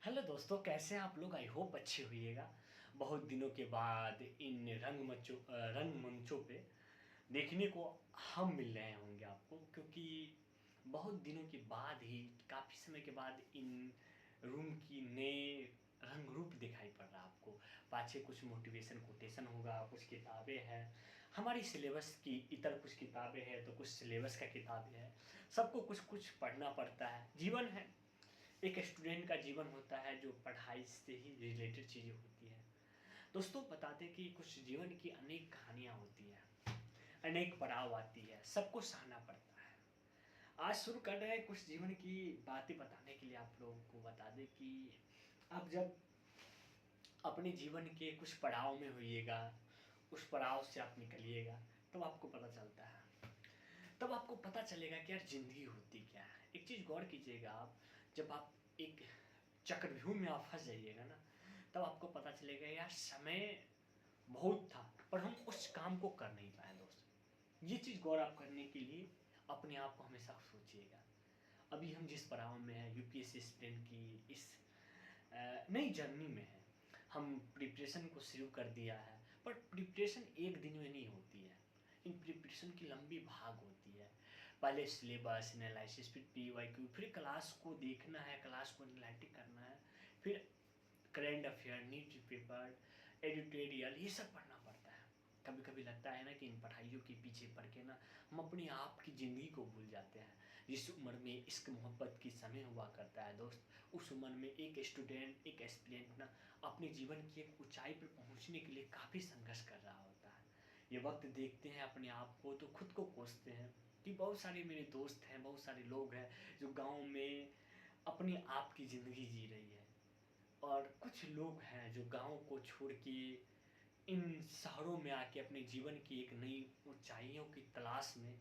Hello दोस्तों, कैसे हैं आप लोग? आई होप अच्छे होइएगा। बहुत दिनों के बाद इन रंगमंचों पे देखने को हम मिल रहे होंगे आपको, क्योंकि बहुत दिनों के बाद ही, काफ़ी समय के बाद इन रूम की नए रंग रूप दिखाई पड़ रहा है आपको। पाछे कुछ मोटिवेशन कोटेशन होगा, कुछ किताबें हैं, हमारी सिलेबस की इतर कुछ किताबें हैं, तो कुछ सिलेबस का किताबें हैं। सबको कुछ कुछ पढ़ना पड़ता है, जीवन है। एक स्टूडेंट का जीवन होता है जो पढ़ाई से ही रिलेटेड चीज़ें होती हैं। दोस्तों, बताते कि कुछ जीवन की अनेक कहानियाँ होती हैं, अनेक पड़ाव आती है, सबको सहना पड़ता है। आज शुरू कर रहे हैं कुछ जीवन की बातें बताने के लिए। आप लोगों को बता दें कि आप जब अपने जीवन के कुछ पड़ाव में होइएगा, उस पड़ाव से आप निकलिएगा, तब आपको पता चलता है, तब आपको पता चलेगा कि यार ज़िंदगी होती क्या है। एक चीज़ गौर कीजिएगा आप, जब आप एक चक्रव्यूह में आप फँस जाइएगा ना, तब आपको पता चलेगा यार समय बहुत था, पर हम उस काम को कर नहीं पाए दोस्त। ये चीज़ गौर आप करने के लिए अपने आप को हमेशा सोचिएगा। अभी हम जिस पड़ाव में हैं, यूपीएससी एस्पिरेंट की इस नई जर्नी में हैं। हम प्रिपरेशन को शुरू कर दिया है, पर प्रिपरेशन एक दिन में नहीं होती है। इन प्रिपरेशन की लंबी भाग होती है। पहले सिलेबस एनालिसिस, फिर पीवाईक्यू, फिर क्लास को देखना है, क्लास को एनालिटिक करना है, फिर current affair, news paper, editorial, ये सब पढ़ना पड़ता है। कभी कभी लगता है ना कि इन पढ़ाइयों के पीछे पढ़ के ना हम अपने आप की ज़िंदगी को भूल जाते हैं। जिस उम्र में इश्क मोहब्बत की समय हुआ करता है दोस्त, उस उम्र में एक स्टूडेंट, एक एस्पिरेंट ना अपने जीवन की एक ऊंचाई पर पहुंचने के लिए काफ़ी संघर्ष कर रहा होता है। ये वक्त देखते हैं अपने आप को तो खुद को कोसते हैं कि बहुत सारे मेरे दोस्त हैं, बहुत सारे लोग हैं जो गाँव में अपने आप की ज़िंदगी जी रही है, और कुछ लोग हैं जो गाँव को छोड़ के इन शहरों में आके अपने जीवन की एक नई ऊंचाइयों की तलाश में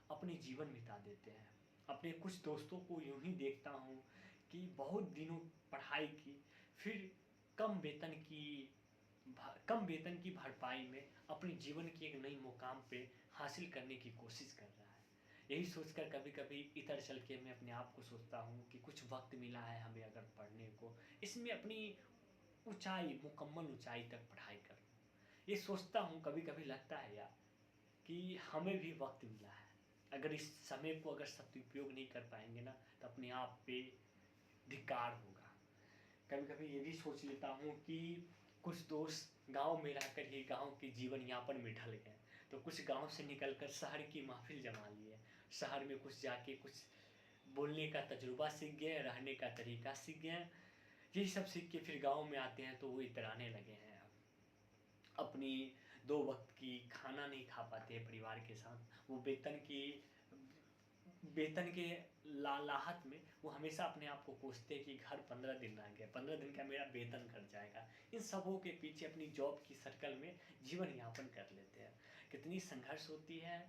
अपने जीवन बिता देते हैं। अपने कुछ दोस्तों को यूं ही देखता हूँ कि बहुत दिनों पढ़ाई की, फिर कम वेतन की कम वेतन की भरपाई में अपने जीवन की एक नई मुकाम पे हासिल करने की कोशिश कर रहा है। यही सोचकर कभी कभी इधर चल के मैं अपने आप को सोचता हूँ कि कुछ वक्त मिला है हमें अगर पढ़ने को, इसमें अपनी ऊंचाई, मुकम्मल ऊंचाई तक पढ़ाई कर लूँ। ये सोचता हूँ, कभी कभी लगता है यार कि हमें भी वक्त मिला है। अगर इस समय को अगर सदुपयोग नहीं कर पाएंगे ना, तो अपने आप पे धिक्कार होगा। कभी कभी ये भी सोच लेता हूँ कि कुछ दोस्त गांव में रहकर ही गांव के जीवन यापन में ढल गए, तो कुछ गांव से निकलकर शहर की महफिल जमा लिए, शहर में कुछ जाके कुछ बोलने का तजुर्बा सीख गए, रहने का तरीका सीख गए। यही सब सीख के फिर गांव में आते हैं तो वो इतराने लगे हैं। अपनी दो वक्त की खाना नहीं खा पाते हैं परिवार के साथ। वो वेतन के लालाहत में वो हमेशा अपने आप को कोसते हैं कि घर 15 दिन रह गए, 15 दिन का मेरा वेतन कट जाएगा। इन सबों के पीछे अपनी जॉब की सर्कल में जीवन यापन कर लेते हैं। कितनी संघर्ष होती है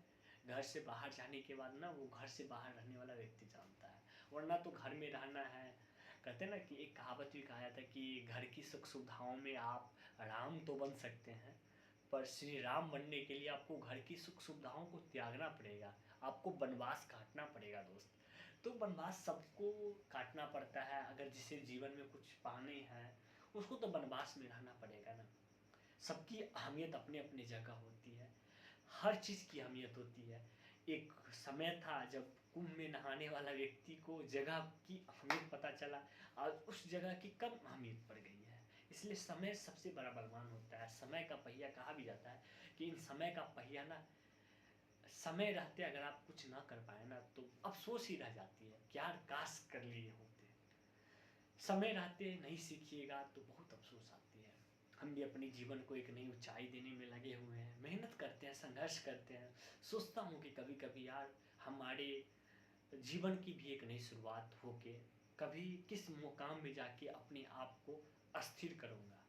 घर से बाहर जाने के बाद ना, वो घर से बाहर रहने वाला व्यक्ति जानता है। वरना तो घर में रहना है। कहते हैं ना कि एक कहावत भी कहा जाता है कि घर की सुख सुविधाओं में आप राम तो बन सकते हैं, पर श्री राम बनने के लिए आपको घर की सुख सुविधाओं को त्यागना पड़ेगा, आपको वनवास काटना पड़ेगा दोस्त। तो वनवास सबको काटना पड़ता है, अगर जिसे जीवन में कुछ पाने हैं उसको तो वनवास में रहना पड़ेगा ना। सबकी अहमियत अपने अपने जगह होती है, हर चीज़ की अहमियत होती है। एक समय था जब कुंभ में नहाने वाला व्यक्ति को जगह की अहमियत पता चला, और उस जगह की कम अहमियत पड़ गई है। इसलिए समय सबसे बड़ा बलवान होता है। समय का पहिया कहा भी जाता है कि इन समय का पहिया ना, समय रहते अगर आप कुछ ना कर पाए ना तो अफसोस ही रह जाती है कि यार काश कर लिए होते। समय रहते नहीं सीखिएगा तो बहुत अफसोस आती है। हम भी अपने जीवन को एक नई ऊंचाई देने में लगे हुए हैं, मेहनत करते हैं, संघर्ष करते हैं। सोचता हूँ कि कभी कभी यार हमारे जीवन की भी एक नई शुरुआत हो के कभी किस मुकाम में जाके अपने आप को अस्थिर करूँगा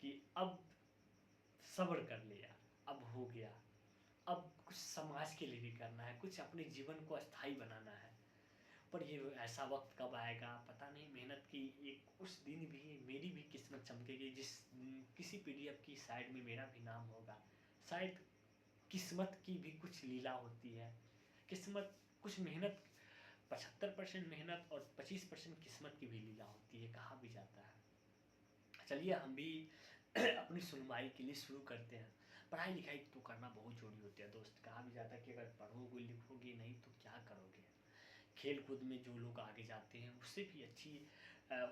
कि अब सब्र कर ले यार, अब हो गया। अब कुछ समाज के लिए भी करना है, कुछ अपने जीवन को अस्थायी बनाना है। पर ये ऐसा वक्त कब आएगा पता नहीं। मेहनत की एक उस दिन भी मेरी भी किस्मत चमकेगी जिस किसी पीडीएफ की साइड में मेरा भी नाम होगा। शायद किस्मत की भी कुछ लीला होती है। किस्मत कुछ मेहनत, 75% मेहनत और 25% किस्मत की भी लीला होती है, कहा भी जाता चलिए हम भी अपनी सुनवाई के लिए शुरू करते हैं। पढ़ाई लिखाई तो करना बहुत ज़रूरी होती है दोस्त। कहा भी जाता है कि अगर पढ़ोगे लिखोगे नहीं तो क्या करोगे। खेल कूद में जो लोग आगे जाते हैं उससे भी अच्छी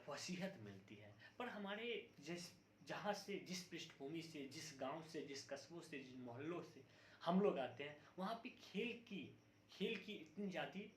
वसीयत मिलती है। पर हमारे जिस जहाँ से, जिस पृष्ठभूमि से, जिस गांव से, जिस कस्बों से, जिन मोहल्लों से हम लोग आते हैं, वहाँ पे खेल की इतनी ज़्यादा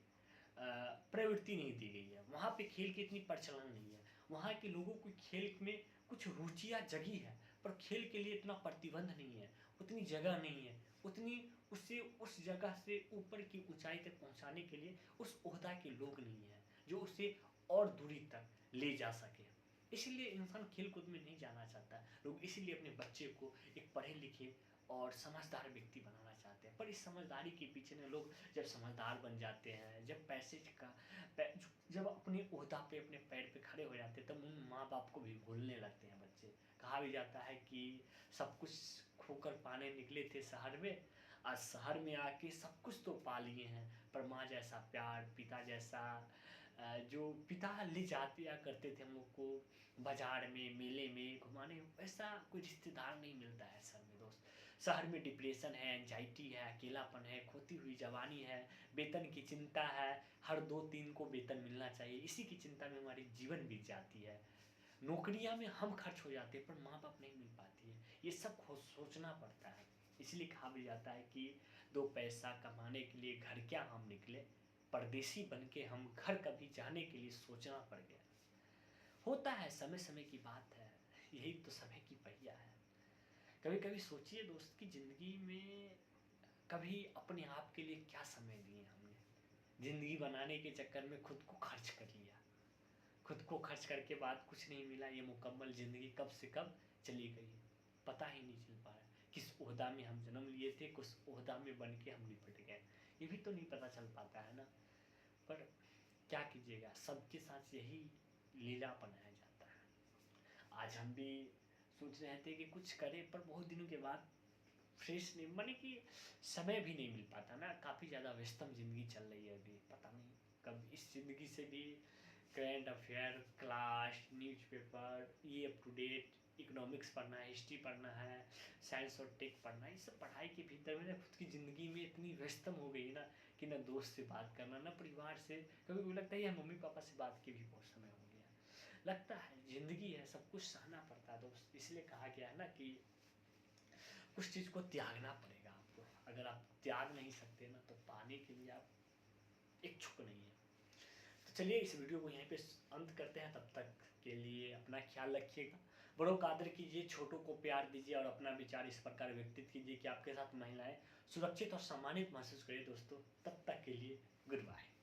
प्रवृत्ति नहीं दी गई है। वहाँ पे खेल की इतनी प्रचलन नहीं है। वहाँ के लोगों को खेल में कुछ रुचियाँ जगी है, पर खेल के लिए इतना प्रतिबंध नहीं है, उतनी जगह नहीं है, उतनी उसे उस जगह से ऊपर की ऊंचाई तक पहुंचाने के लिए उस ओहदा के लोग नहीं हैं जो उसे और दूरी तक ले जा सके। इसलिए इंसान खेल कूद में नहीं जाना चाहता। लोग इसीलिए अपने बच्चे को एक पढ़े लिखे और समझदार व्यक्ति बनाना चाहते हैं। पर इस समझदारी के पीछे ना लोग जब समझदार बन जाते हैं, जब पैसे का जब अपने ओहदा पे, अपने पैर पे खड़े हो जाते हैं, तब उन माँ बाप को भी भूलने लगते हैं बच्चे। कहा भी जाता है कि सब कुछ खोकर पाने निकले थे शहर में, आज शहर में आके सब कुछ तो पा लिए हैं, पर माँ जैसा प्यार, पिता जैसा जो पिता ले जाते या करते थे हम लोग को बाजार में, मेले में घुमाने, वैसा कोई रिश्तेदार नहीं मिलता है शहर में दोस्त। शहर में डिप्रेशन है, एंजाइटी है, अकेलापन है, खोती हुई जवानी है, वेतन की चिंता है, हर 2-3 को वेतन मिलना चाहिए, इसी की चिंता में हमारी जीवन बीत जाती है। नौकरियां में हम खर्च हो जाते हैं पर माँ बाप नहीं मिल पाती है। ये सब सोचना पड़ता है। इसलिए कहा भी जाता है कि 2 पैसा कमाने के लिए घर क्या हम निकले, परदेसी बन के हम घर कभी जाने के लिए सोचना पड़ गया। होता है, समय समय की बात है, यही तो समय की पहिया है। कभी कभी सोचिए दोस्त की ज़िंदगी में कभी अपने आप के लिए क्या समय दिए हमने। ज़िंदगी बनाने के चक्कर में खुद को खर्च कर लिया, खुद को खर्च करके बाद कुछ नहीं मिला। ये मुकम्मल ज़िंदगी कब से कब चली गई, पता ही नहीं चल पाया। किस ओहदा में हम जन्म लिए थे, किस ओहदा में बन के हम निपट गए, ये भी तो नहीं पता चल पाता है ना। पर क्या कीजिएगा, सबके साथ यही लीला अपनाया जाता है। आज हम भी सोच रहे थे कि कुछ करें, पर बहुत दिनों के बाद फ्रेश नहीं, माने कि समय भी नहीं मिल पाता ना। काफ़ी ज़्यादा व्यस्तम ज़िंदगी चल रही है अभी, पता नहीं कब इस ज़िंदगी से भी करंट अफेयर, क्लास, न्यूज़पेपर, ये अप टू डेट, इकोनॉमिक्स पढ़ना है, हिस्ट्री पढ़ना है, साइंस और टेक पढ़ना है, ये सब पढ़ाई के भीतर में ना खुद की ज़िंदगी में इतनी व्यस्तम हो गई ना कि ना दोस्त से बात करना, ना परिवार से। कभी कभी लगता है यार मम्मी पापा से बात के भी बहुत समय हो गया। लगता है ज़िंदगी है, सब कुछ सहना पड़ता है दोस्त। इसलिए कहा गया है ना कि कुछ चीज़ को त्यागना पड़ेगा आपको। अगर आप त्याग नहीं सकते ना तो पाने के लिए आप इच्छुक नहीं है। तो चलिए इस वीडियो को यहीं पे अंत करते हैं। तब तक के लिए अपना ख्याल रखिएगा, बड़ों का आदर कीजिए, छोटों को प्यार दीजिए और अपना विचार इस प्रकार व्यक्तित कीजिए कि आपके साथ महिलाएं सुरक्षित और सम्मानित महसूस करें दोस्तों। तब तक के लिए गुड बाय।